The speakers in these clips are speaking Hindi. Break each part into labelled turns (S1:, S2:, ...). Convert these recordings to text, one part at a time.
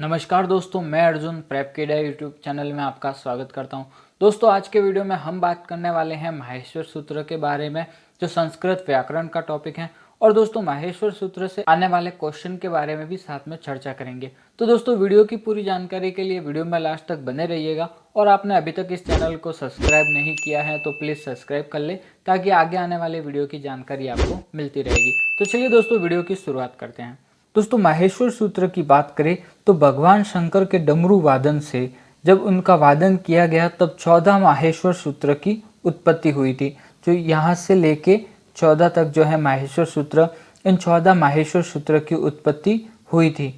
S1: नमस्कार दोस्तों, मैं अर्जुन प्रेपकेडा यूट्यूब चैनल में आपका स्वागत करता हूं। दोस्तों, आज के वीडियो में हम बात करने वाले हैं माहेश्वर सूत्र के बारे में, जो संस्कृत व्याकरण का टॉपिक है। और दोस्तों, माहेश्वर सूत्र से आने वाले क्वेश्चन के बारे में भी साथ में चर्चा करेंगे। तो दोस्तों, वीडियो की पूरी जानकारी के लिए वीडियो में लास्ट तक बने रहिएगा। और आपने अभी तक इस चैनल को सब्सक्राइब नहीं किया है तो प्लीज़ सब्सक्राइब कर ले, ताकि आगे आने वाले वीडियो की जानकारी आपको मिलती रहेगी। तो चलिए दोस्तों, वीडियो की शुरुआत करते हैं। दोस्तों, माहेश्वर सूत्र की बात करें तो भगवान शंकर के डमरू वादन से जब उनका वादन किया गया तब 14 माहेश्वर सूत्र की उत्पत्ति हुई थी। जो यहाँ से लेके 14 तक जो है माहेश्वर सूत्र, इन 14 माहेश्वर सूत्र की उत्पत्ति हुई थी।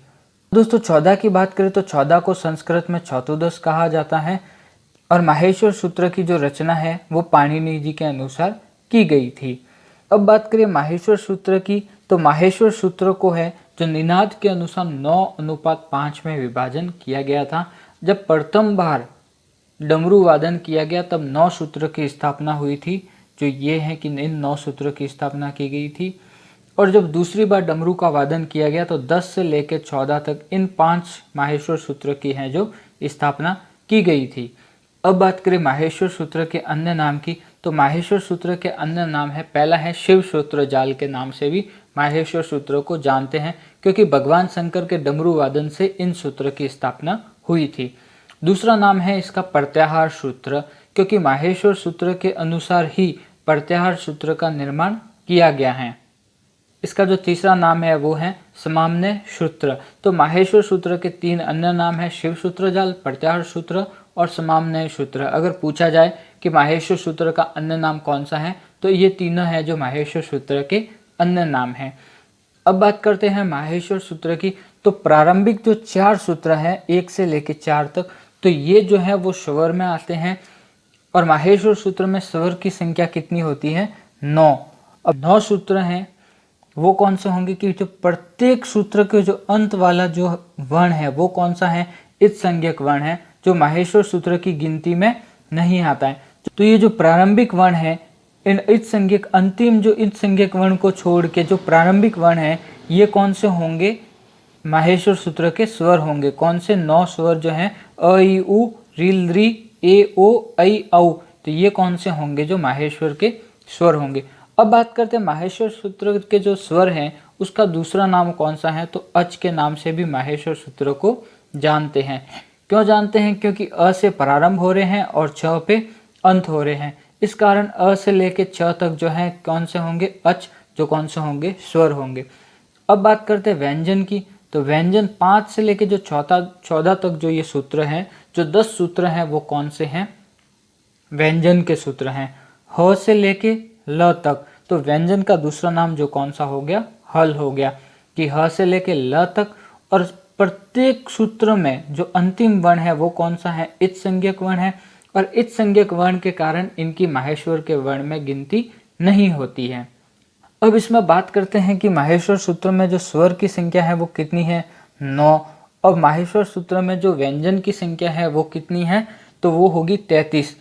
S1: दोस्तों, 14 की बात करें तो 14 को संस्कृत में चतुर्दश कहा जाता है। और माहेश्वर सूत्र की जो रचना है वो पाणिनि जी के अनुसार की गई थी। अब बात करें माहेश्वर सूत्र की, तो माहेश्वर सूत्र को है जो निनाद के अनुसार 9:5 में विभाजन किया गया था। जब प्रथम बार डमरू वादन किया गया तब 9 सूत्र की स्थापना हुई थी। जो ये है कि इन 9 सूत्र की स्थापना की गई थी। और जब दूसरी बार डमरू का वादन किया गया तो 10 से लेकर 14 तक इन 5 माहेश्वर सूत्र की है जो स्थापना की गई थी। अब बात करें माहेश्वर सूत्र के अन्य नाम की, तो माहेश्वर सूत्र के अन्य नाम है, पहला है शिव सूत्र जाल के नाम से भी माहेश्वर सूत्र को जानते हैं, क्योंकि भगवान शंकर के डमरू वादन से इन सूत्र की स्थापना हुई थी। दूसरा नाम है इसका प्रत्याहार सूत्र, क्योंकि माहेश्वर सूत्र के अनुसार ही प्रत्याहार सूत्र का निर्माण किया गया है। इसका जो तीसरा नाम है वो है समाम्य सूत्र। तो माहेश्वर सूत्र के 3 अन्य नाम है, शिव सूत्र जाल, प्रत्याहार सूत्र और समाम्य सूत्र। अगर पूछा जाए कि माहेश्वर सूत्र का अन्य नाम कौन सा है, तो ये तीनों है जो माहेश्वर सूत्र के अन्य नाम है। अब बात करते हैं माहेश्वर सूत्र की, तो प्रारंभिक जो 4 सूत्र हैं 1 से लेकर 4 तक, तो ये जो है वो स्वर में आते हैं। और माहेश्वर सूत्र में स्वर की संख्या कितनी होती है? 9। अब 9 सूत्र हैं वो कौन से होंगे कि जो प्रत्येक सूत्र के जो अंत वाला जो वर्ण है वो कौन सा है? इत् संज्ञक वर्ण है, जो माहेश्वर सूत्र की गिनती में नहीं आता है। तो ये जो प्रारंभिक वर्ण है, इन इत् संज्ञक अंतिम जो इत् संज्ञक वर्ण को छोड़ के जो प्रारंभिक वर्ण है ये कौन से होंगे? माहेश्वर सूत्र के स्वर होंगे। कौन से? 9 स्वर जो हैं, अ ई उ रील री ए ओ ऐ औ। तो ये कौन से होंगे? जो माहेश्वर के स्वर होंगे। अब बात करते हैं माहेश्वर सूत्र के जो स्वर हैं उसका दूसरा नाम कौन सा है, तो अच के नाम से भी माहेश्वर सूत्र को जानते हैं। क्यों जानते हैं? क्योंकि अ से प्रारंभ हो रहे हैं और छ पे अंत हो रहे हैं। इस कारण अ से लेके छ तक जो है कौन से होंगे? अच, जो कौन से होंगे? स्वर होंगे। अब बात करते हैं व्यंजन की, तो व्यंजन 5 से लेके जो 14 तक जो ये सूत्र हैं, जो 10 सूत्र हैं वो कौन से हैं? व्यंजन के सूत्र हैं। ह से लेके ल तक, तो व्यंजन का दूसरा नाम जो कौन सा हो गया? हल हो गया। कि ह से लेके ल तक, और प्रत्येक सूत्र में जो अंतिम वर्ण है वो कौन सा है? इत् संज्ञक वर्ण है। और इत् संज्ञक वर्ण के कारण इनकी माहेश्वर के वर्ण में गिनती नहीं होती है। अब इसमें बात करते हैं कि माहेश्वर सूत्र में जो स्वर की संख्या है वो कितनी है? 9। और माहेश्वर सूत्र में जो व्यंजन की संख्या है वो कितनी है? तो वो होगी 33।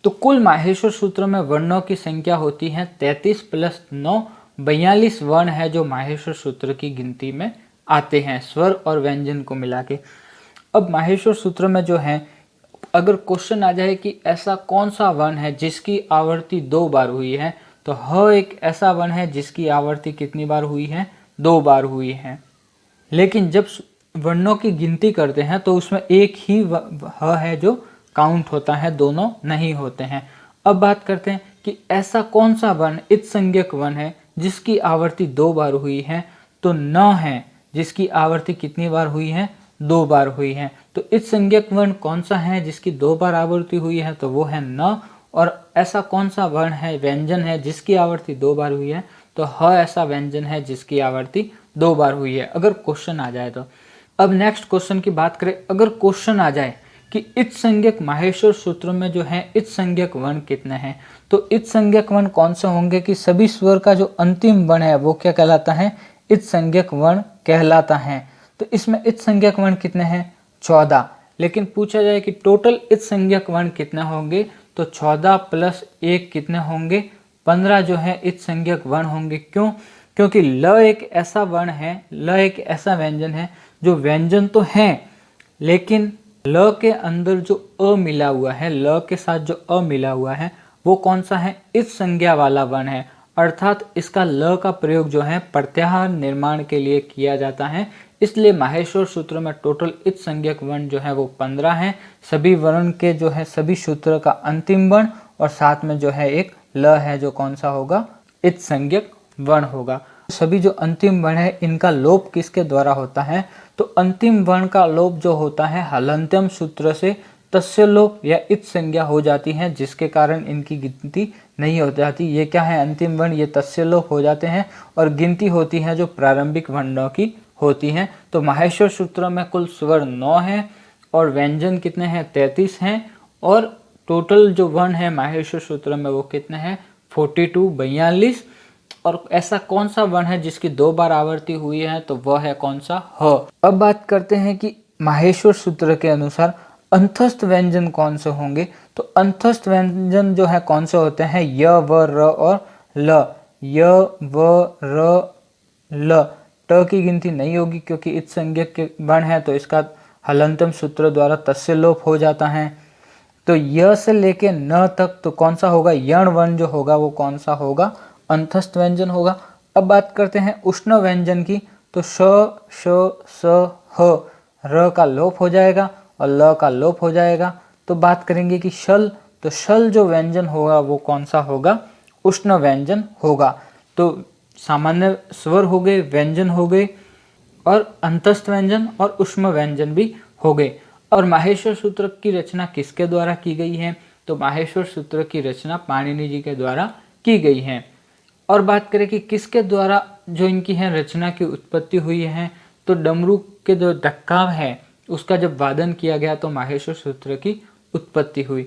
S1: तो कुल माहेश्वर सूत्र में वर्णों की संख्या होती है 33 + 9, 42 वर्ण है जो माहेश्वर सूत्र की गिनती में आते हैं, स्वर और व्यंजन को मिला के। अब माहेश्वर सूत्र में जो है, अगर क्वेश्चन आ जाए कि ऐसा कौन सा वर्ण है जिसकी आवृत्ति 2 बार हुई है, तो ह एक ऐसा वर्ण है जिसकी आवृत्ति कितनी बार हुई है? 2 बार हुई है। लेकिन जब वर्णों की गिनती करते हैं तो उसमें एक ही ह है जो काउंट होता है, दोनों नहीं होते हैं। अब बात करते हैं कि ऐसा कौन सा वर्ण इत् संज्ञक वर्ण है जिसकी आवृत्ति 2 बार हुई है, तो न है, जिसकी आवृत्ति कितनी बार हुई है? 2 बार हुई है। तो इत् संज्ञक वर्ण कौन सा है जिसकी 2 बार आवृत्ति हुई है? तो वो है न। और ऐसा कौन सा वर्ण है, व्यंजन है, जिसकी आवृत्ति 2 बार हुई है? तो ह ऐसा व्यंजन है जिसकी आवृत्ति 2 बार हुई है, अगर क्वेश्चन आ जाए तो। अब नेक्स्ट क्वेश्चन की बात करें, अगर क्वेश्चन आ जाए कि इत् संज्ञक माहेश्वर सूत्र में जो है इत् संज्ञक वर्ण कितने हैं, तो इत् संज्ञक वर्ण कौन से होंगे कि सभी स्वर का जो अंतिम वर्ण है वो क्या कहलाता है? इत् संज्ञक वर्ण कहलाता है। तो इसमें इत् संज्ञक वर्ण कितने हैं? 14। लेकिन पूछा जाए कि टोटल इत् संज्ञक वर्ण कितने होंगे, तो 14 + 1 कितने होंगे? 15 जो है इत् संज्ञक वर्ण होंगे। क्यों? क्योंकि ल एक ऐसा वर्ण है, ल एक ऐसा व्यंजन है जो व्यंजन तो है लेकिन ल के अंदर जो अ मिला हुआ है, ल के साथ जो अ मिला हुआ है वो कौन सा है? इच संज्ञा वाला वर्ण है। अर्थात इसका ल का प्रयोग जो है प्रत्याहार निर्माण के लिए किया जाता है। इसलिए माहेश्वर सूत्र में टोटल इच संज्ञक वर्ण जो है वो 15 है। सभी वर्ण के जो है सभी सूत्र का अंतिम वर्ण और साथ में जो है एक ल है जो कौन सा होगा? इच संज्ञक वर्ण होगा। सभी जो अंतिम वर्ण है इनका लोप किसके द्वारा होता है? तो अंतिम वर्ण का लोप जो होता है हलन्त्यम सूत्र से तस्य लोप या इच संज्ञा हो जाती है, जिसके कारण इनकी गिनती नहीं हो जाती। ये क्या है? अंतिम वर्ण ये तस्य लोप हो जाते हैं और गिनती होती है जो प्रारंभिक वर्णों की होती है। तो माहेश्वर सूत्र में कुल स्वर 9 है और व्यंजन कितने हैं? 33 हैं और टोटल जो वर्ण है माहेश्वर सूत्र में वो कितने हैं? 42 और ऐसा कौन सा वर्ण है जिसकी 2 बार आवृत्ति हुई है? तो वह है कौन सा? ह। अब बात करते हैं कि माहेश्वर सूत्र के अनुसार अंतस्थ व्यंजन कौन से होंगे। तो अंतस्थ व्यंजन जो है कौन से होते हैं? य, व, र और ल। य, व, र, ल। ट की गिनती नहीं होगी क्योंकि इच संज्ञक के वर्ण है तो इसका हलंतम सूत्र द्वारा तस्य लोप हो जाता है। तो य से लेके न तक तो कौन सा होगा? यण वर्ण जो होगा वो कौन सा होगा? अंतस्थ व्यंजन होगा। अब बात करते हैं उष्ण व्यंजन की। तो श, श, स, ह, र का लोप हो जाएगा और ल का लोप हो जाएगा। तो बात करेंगे कि शल, तो शल जो व्यंजन होगा वो कौन सा होगा? उष्ण व्यंजन होगा। तो सामान्य स्वर हो गए, व्यंजन हो गए और अंतस्थ व्यंजन और उष्ण व्यंजन भी हो गए। और माहेश्वर सूत्र की रचना किसके द्वारा की गई है? तो माहेश्वर सूत्र की रचना पाणिनि जी के द्वारा की गई है। और बात करें कि किसके द्वारा जो इनकी है रचना की उत्पत्ति हुई है, तो डमरू के जो ढक्काव है उसका जब वादन किया गया तो माहेश्वर सूत्र की उत्पत्ति हुई।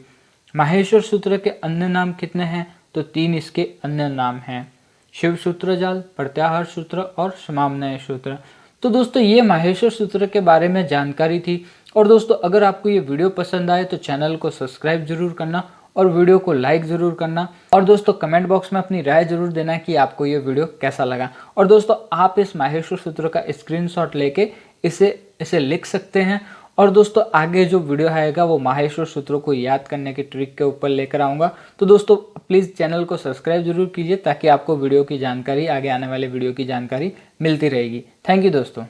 S1: माहेश्वर सूत्र के अन्य नाम कितने हैं? तो 3 इसके अन्य नाम हैं, शिव सूत्र जाल, प्रत्याहार सूत्र और समाम्नय सूत्र। तो दोस्तों ये माहेश्वर सूत्र के बारे में जानकारी थी। और दोस्तों अगर आपको ये वीडियो पसंद आए तो चैनल को सब्सक्राइब जरूर करना और वीडियो को लाइक ज़रूर करना। और दोस्तों कमेंट बॉक्स में अपनी राय ज़रूर देना कि आपको ये वीडियो कैसा लगा। और दोस्तों आप इस माहेश्वर सूत्र का स्क्रीनशॉट लेके इसे लिख सकते हैं। और दोस्तों आगे जो वीडियो आएगा वो माहेश्वर सूत्रों को याद करने की ट्रिक के ऊपर लेकर आऊँगा। तो दोस्तों प्लीज़ चैनल को सब्सक्राइब जरूर कीजिए ताकि आपको वीडियो की जानकारी, आगे आने वाले वीडियो की जानकारी मिलती रहेगी। थैंक यू दोस्तों।